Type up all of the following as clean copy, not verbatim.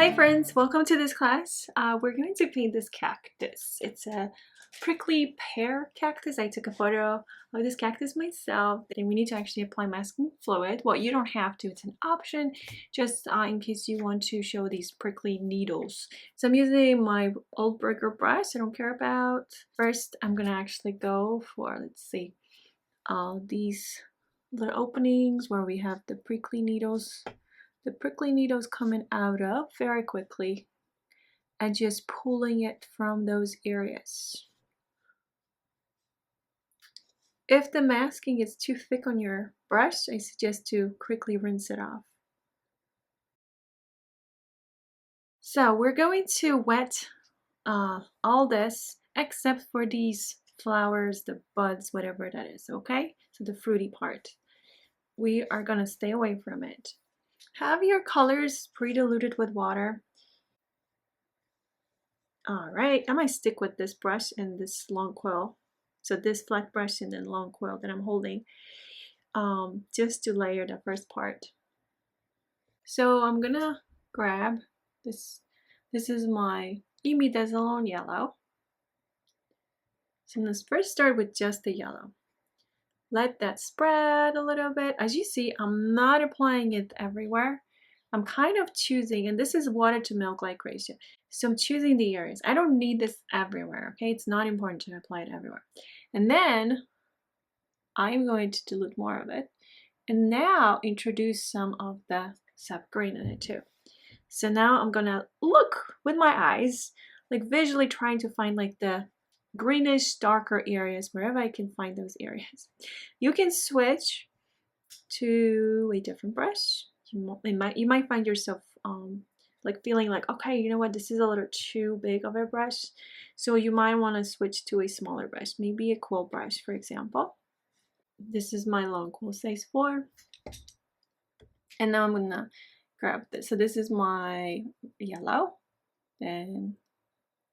Hi friends, welcome to this class. We're going to paint this cactus. It's a prickly pear cactus. I took a photo of this cactus myself, and we need to actually apply masking fluid. Well, you don't have to, it's an option, just in case you want to show these prickly needles. So I'm using my old burger brush I don't care about. First, I'm gonna actually go for, let's see, these little openings where we have the prickly needles coming out of very quickly and just pulling it from those areas. If the masking is too thick on your brush, I suggest to quickly rinse it off. So we're going to wet all this except for these flowers, the buds, whatever that is, okay? So the fruity part. We are gonna stay away from it. Have your colors pre-diluted with water. Alright, I might stick with this brush and this long quill. So this flat brush and then long quill that I'm holding, just to layer the first part. So I'm gonna grab this. This is my imidazzle yellow. So I'm gonna first start with just the yellow. Let that spread a little bit. As you see, I'm not applying it everywhere. I'm kind of choosing, and this is water to milk like ratio. So I'm choosing the areas. I don't need this everywhere, okay? It's not important to apply it everywhere. And then I'm going to dilute more of it. And now introduce some of the sap green in it too. So now I'm gonna look with my eyes, like visually trying to find like the greenish, darker areas, wherever I can find those areas. You can switch to a different brush. You might find yourself like feeling like, okay, you know what, this is a little too big of a brush. So you might want to switch to a smaller brush, maybe a quill brush, for example. This is my long quill size 4. And now I'm gonna grab this. So this is my yellow, then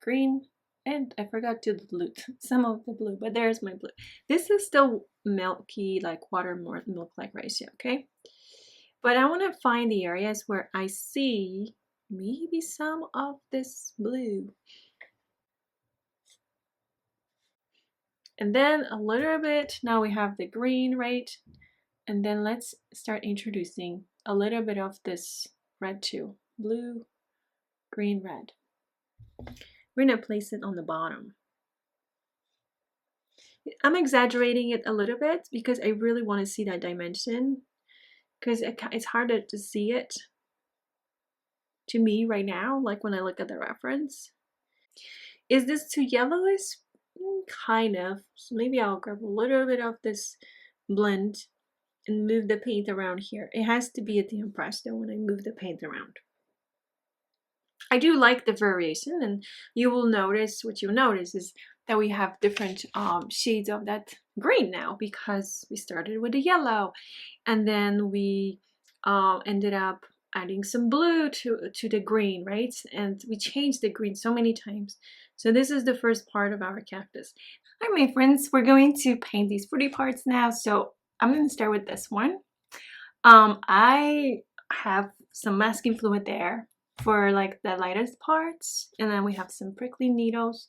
green, and I forgot to dilute some of the blue, but there's my blue. This is still milky, like water milk like ratio, okay? But I want to find the areas where I see maybe some of this blue. And then a little bit, now we have the green, right? And then let's start introducing a little bit of this red too. Blue, green, red. We're gonna place it on the bottom. I'm exaggerating it a little bit because I really want to see that dimension, because it's harder to see it to me right now, like when I look at the reference. Is this too yellowish? Kind of. So maybe I'll grab a little bit of this blend and move the paint around here. It has to be a damn brush though when I move the paint around. I do like the variation, and you will notice, what you'll notice is that we have different shades of that green now, because we started with the yellow and then we ended up adding some blue to the green, right? And we changed the green so many times. So this is the first part of our cactus. All right, my friends, we're going to paint these fruity parts now. So I'm going to start with this one. I have some masking fluid there for like the lightest parts, and then we have some prickly needles.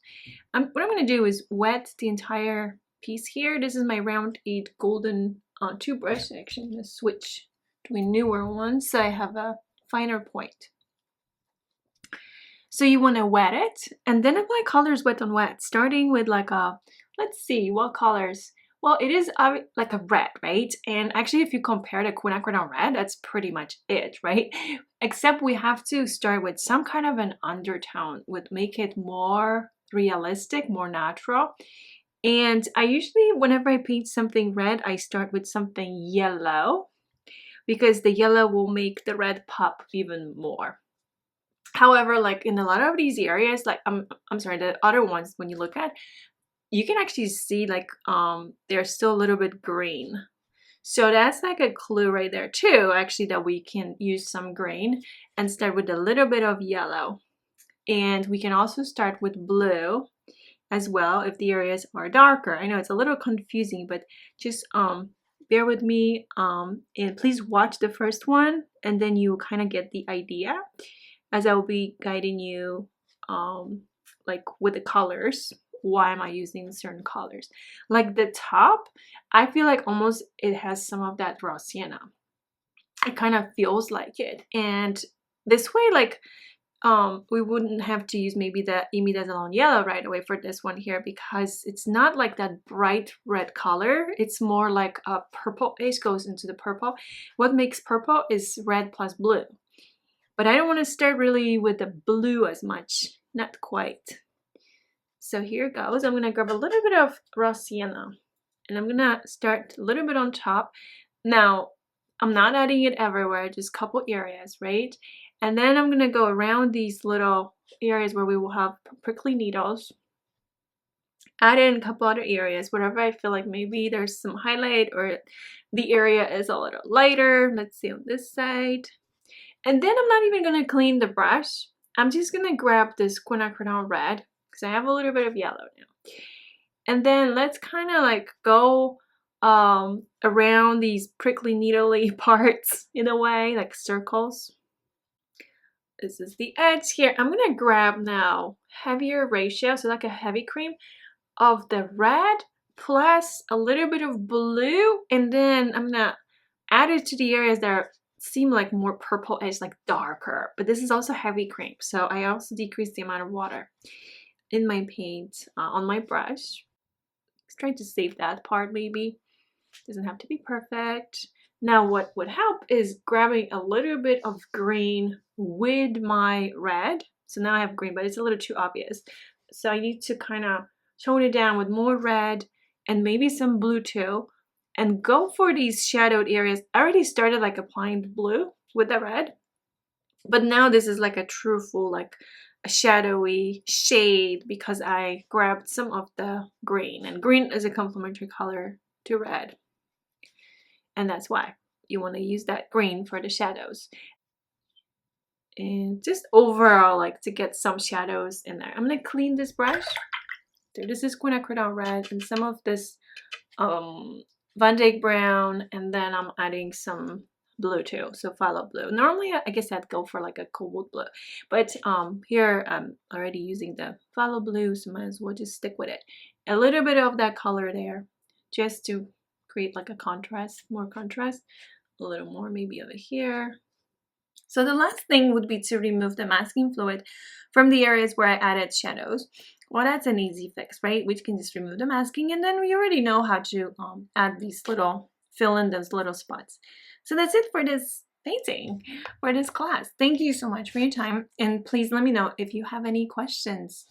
What I'm going to do is wet the entire piece here. This is my round 8 golden toothbrush. Actually, I'm going to switch to a newer one so I have a finer point. So you want to wet it and then apply colors wet on wet, starting with like a, let's see, what colors? Well, it is like a red, right? And actually, if you compare the quinacridone red, that's pretty much it, right? Except we have to start with some kind of an undertone, would make it more realistic, more natural. And I usually, whenever I paint something red, I start with something yellow, because the yellow will make the red pop even more. However, like in a lot of these areas, like I'm sorry, the other ones, when you look at, you can actually see like they're still a little bit green. So that's like a clue right there too, actually, that we can use some green and start with a little bit of yellow. And we can also start with blue as well if the areas are darker. I know it's a little confusing, but just bear with me, and please watch the first one and then you kind of get the idea. as I will be guiding you like with the colors. Why am I using certain colors? Like the top, I feel like almost it has some of that raw sienna. It kind of feels like it. And this way, like we wouldn't have to use maybe the imidazzle yellow right away for this one here, because it's not like that bright red color. It's more like a purple-ish, goes into the purple. What makes purple is red plus blue. But I don't want to start really with the blue as much. Not quite. So here goes. I'm going to grab a little bit of raw sienna. And I'm going to start a little bit on top. Now, I'm not adding it everywhere, just a couple areas, right? And then I'm going to go around these little areas where we will have prickly needles. Add in a couple other areas, wherever I feel like maybe there's some highlight or the area is a little lighter. Let's see on this side. And then I'm not even going to clean the brush. I'm just going to grab this quinacridone red because I have a little bit of yellow now. And then let's kind of like go around these prickly needly parts in a way, like circles. This is the edge here. I'm going to grab now heavier ratio, so like a heavy cream of the red plus a little bit of blue, and then I'm going to add it to the areas that seem like more purple edge, like darker. But this is also heavy cream, so I also decrease the amount of water in my paint on my brush. Just trying to save that part maybe. Doesn't have to be perfect. Now what would help is grabbing a little bit of green with my red. So now I have green, but it's a little too obvious. So I need to kind of tone it down with more red and maybe some blue too. And go for these shadowed areas. I already started like applying the blue with the red. But now this is like a true full, like a shadowy shade because I grabbed some of the green. And green is a complementary color to red. And that's why you want to use that green for the shadows. And just overall, like to get some shadows in there. I'm going to clean this brush. So this is quinacridone red and some of this Van Dyke brown. And then I'm adding some blue too. So phthalo blue. Normally, I guess I'd go for like a cobalt blue. But here I'm already using the phthalo blue. So might as well just stick with it. A little bit of that color there just to create like a contrast, more contrast, a little more maybe over here. So the last thing would be to remove the masking fluid from the areas where I added shadows. Well, that's an easy fix, right? We can just remove the masking, and then we already know how to add these little, fill in those little spots. So that's it for this painting, for this class. Thank you so much for your time, and please let me know if you have any questions.